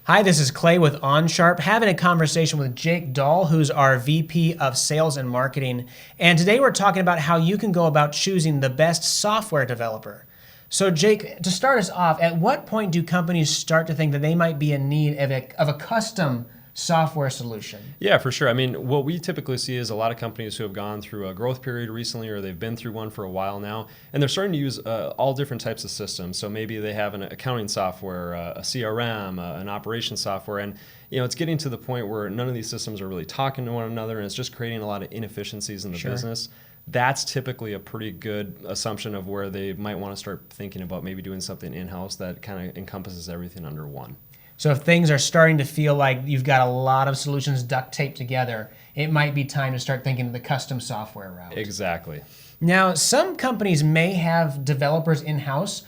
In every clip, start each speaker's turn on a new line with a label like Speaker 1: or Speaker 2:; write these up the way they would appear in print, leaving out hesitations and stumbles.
Speaker 1: Hi, this is Clay with OnSharp, having a conversation with Jake Dahl, who's our VP of Sales and Marketing. And today we're talking about how you can go about choosing the best software developer. So Jake, to start us off, at what point do companies start to think that they might be in need of a custom software solution?
Speaker 2: Yeah, for sure. I mean, what we typically see is a lot of companies who have gone through a growth period recently, or they've been through one for a while now, and they're starting to use all different types of systems. So maybe they have an accounting software, a CRM, an operations software, and it's getting to the point where none of these systems are really talking to one another, and it's just creating a lot of inefficiencies in the business. That's typically a pretty good assumption of where they might want to start thinking about maybe doing something in-house that kind of encompasses everything under one.
Speaker 1: So if things are starting to feel like you've got a lot of solutions duct taped together, it might be time to start thinking of the custom software route.
Speaker 2: Exactly.
Speaker 1: Now, some companies may have developers in-house.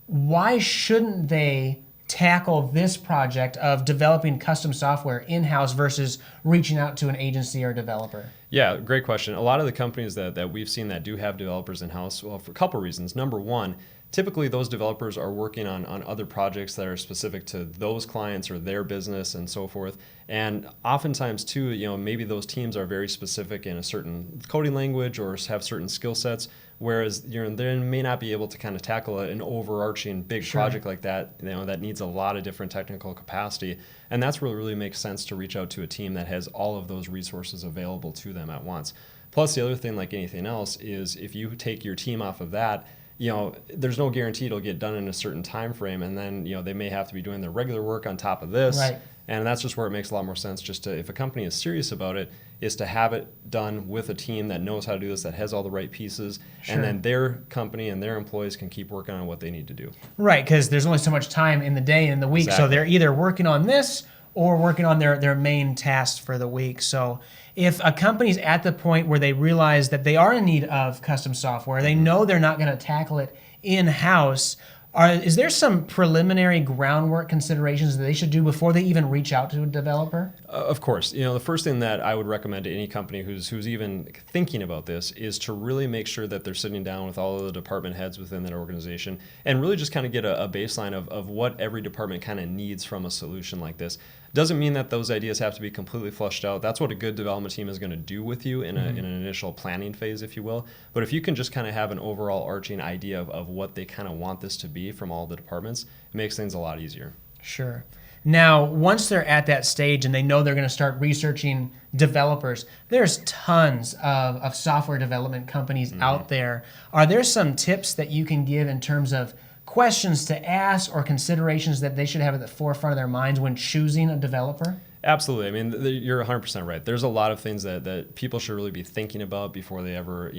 Speaker 1: Why shouldn't they tackle this project of developing custom software in-house versus reaching out to an agency or developer?
Speaker 2: Yeah, great question. A lot of the companies that we've seen that do have developers in-house, well, for a couple reasons. Number one, typically those developers are working on other projects that are specific to those clients or their business and so forth. And oftentimes too, maybe those teams are very specific in a certain coding language or have certain skill sets, whereas they may not be able to kind of tackle an overarching big project like that, that needs a lot of different technical capacity. And that's where it really makes sense to reach out to a team that has all of those resources available to them at once. Plus, the other thing, like anything else, is if you take your team off of that, there's no guarantee it'll get done in a certain time frame, and then they may have to be doing their regular work on top of this.
Speaker 1: Right.
Speaker 2: And that's just where it makes a lot more sense, just to, if a company is serious about it, is to have it done with a team that knows how to do this, that has all the right pieces, and then their company and their employees can keep working on what they need to do.
Speaker 1: Right, because there's only so much time in the day and in the week,
Speaker 2: Exactly.
Speaker 1: so they're either working on this or working on their main tasks for the week. So if a company's at the point where they realize that they are in need of custom software, they know they're not going to tackle it in-house, is there some preliminary groundwork considerations that they should do before they even reach out to a developer?
Speaker 2: Of course. The first thing that I would recommend to any company who's even thinking about this is to really make sure that they're sitting down with all of the department heads within that organization and really just kind of get a baseline of what every department kind of needs from a solution like this. Doesn't mean that those ideas have to be completely fleshed out. That's what a good development team is going to do with you in an initial planning phase, if you will. But if you can just kind of have an overall arching idea of what they kind of want this to be from all the departments, it makes things a lot easier.
Speaker 1: Sure. Now, once they're at that stage and they know they're going to start researching developers, there's tons of software development companies out there. Are there some tips that you can give in terms of questions to ask or considerations that they should have at the forefront of their minds when choosing a developer?
Speaker 2: Absolutely. I mean, you're 100% right. There's a lot of things that people should really be thinking about before they ever,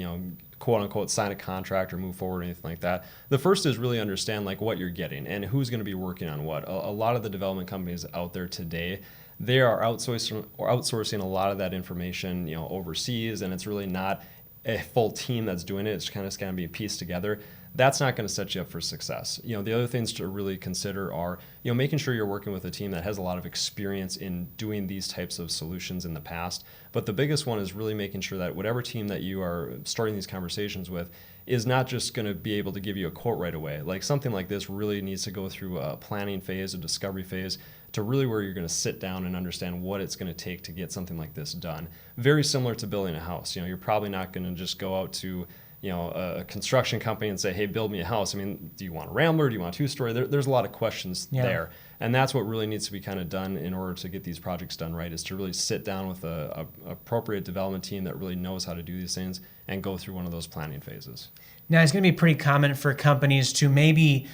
Speaker 2: quote unquote, sign a contract or move forward or anything like that. The first is really understand like what you're getting and who's going to be working on what. A lot of the development companies out there today, they are outsourcing a lot of that information, overseas, and it's really not a full team that's doing it. It's kind of going to be pieced together. That's not going to set you up for success. The other things to really consider are, making sure you're working with a team that has a lot of experience in doing these types of solutions in the past. But the biggest one is really making sure that whatever team that you are starting these conversations with is not just going to be able to give you a quote right away. Like something like this really needs to go through a planning phase, a discovery phase, to really where you're going to sit down and understand what it's going to take to get something like this done. Very similar to building a house. You're probably not going to just go out to a construction company and say, hey, build me a house. I mean, do you want a Rambler? Do you want a two-story? There's a lot of questions there. And that's what really needs to be kind of done in order to get these projects done right, is to really sit down with a appropriate development team that really knows how to do these things and go through one of those planning phases.
Speaker 1: Now, it's going to be pretty common for companies to maybe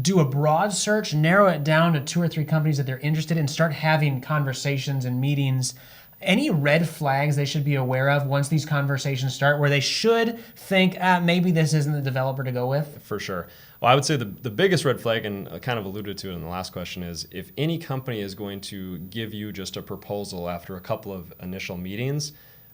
Speaker 1: do a broad search, narrow it down to 2 or 3 companies that they're interested in, start having conversations and meetings. Any red flags they should be aware of once these conversations start where they should think, maybe this isn't the developer to go with?
Speaker 2: For sure. Well, I would say the biggest red flag, and I kind of alluded to it in the last question, is if any company is going to give you just a proposal after a couple of initial meetings,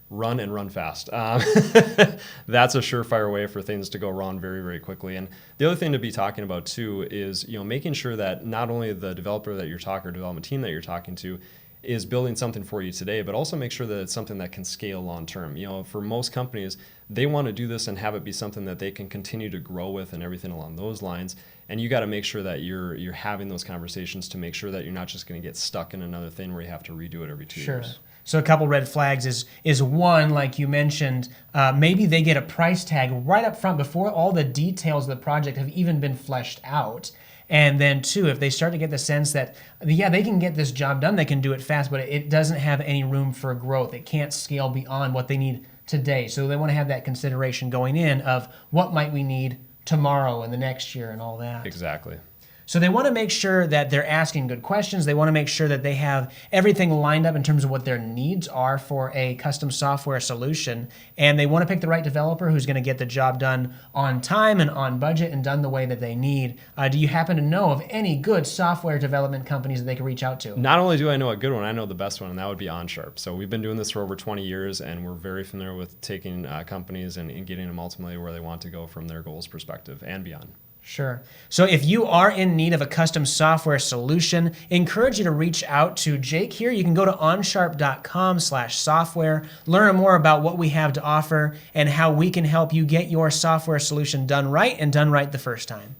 Speaker 2: run and run fast. That's a surefire way for things to go wrong very, very quickly. And the other thing to be talking about too is, making sure that not only the developer that you're talking or development team that you're talking to is building something for you today, but also make sure that it's something that can scale long term. For most companies, they want to do this and have it be something that they can continue to grow with and everything along those lines. And you got to make sure that you're having those conversations to make sure that you're not just going to get stuck in another thing where you have to redo it every 2 years.
Speaker 1: So a couple red flags is one, like you mentioned, maybe they get a price tag right up front before all the details of the project have even been fleshed out. And then two, if they start to get the sense that, yeah, they can get this job done, they can do it fast, but it doesn't have any room for growth. It can't scale beyond what they need today. So they want to have that consideration going in of what might we need tomorrow and the next year and all that.
Speaker 2: Exactly.
Speaker 1: So they want to make sure that they're asking good questions. They want to make sure that they have everything lined up in terms of what their needs are for a custom software solution. And they want to pick the right developer who's going to get the job done on time and on budget and done the way that they need. Do you happen to know of any good software development companies that they can reach out to?
Speaker 2: Not only do I know a good one, I know the best one, and that would be OnSharp. So we've been doing this for over 20 years, and we're very familiar with taking companies and getting them ultimately where they want to go from their goals perspective and beyond.
Speaker 1: Sure. So if you are in need of a custom software solution, encourage you to reach out to Jake here. You can go to onsharp.com/software, learn more about what we have to offer and how we can help you get your software solution done right and done right the first time.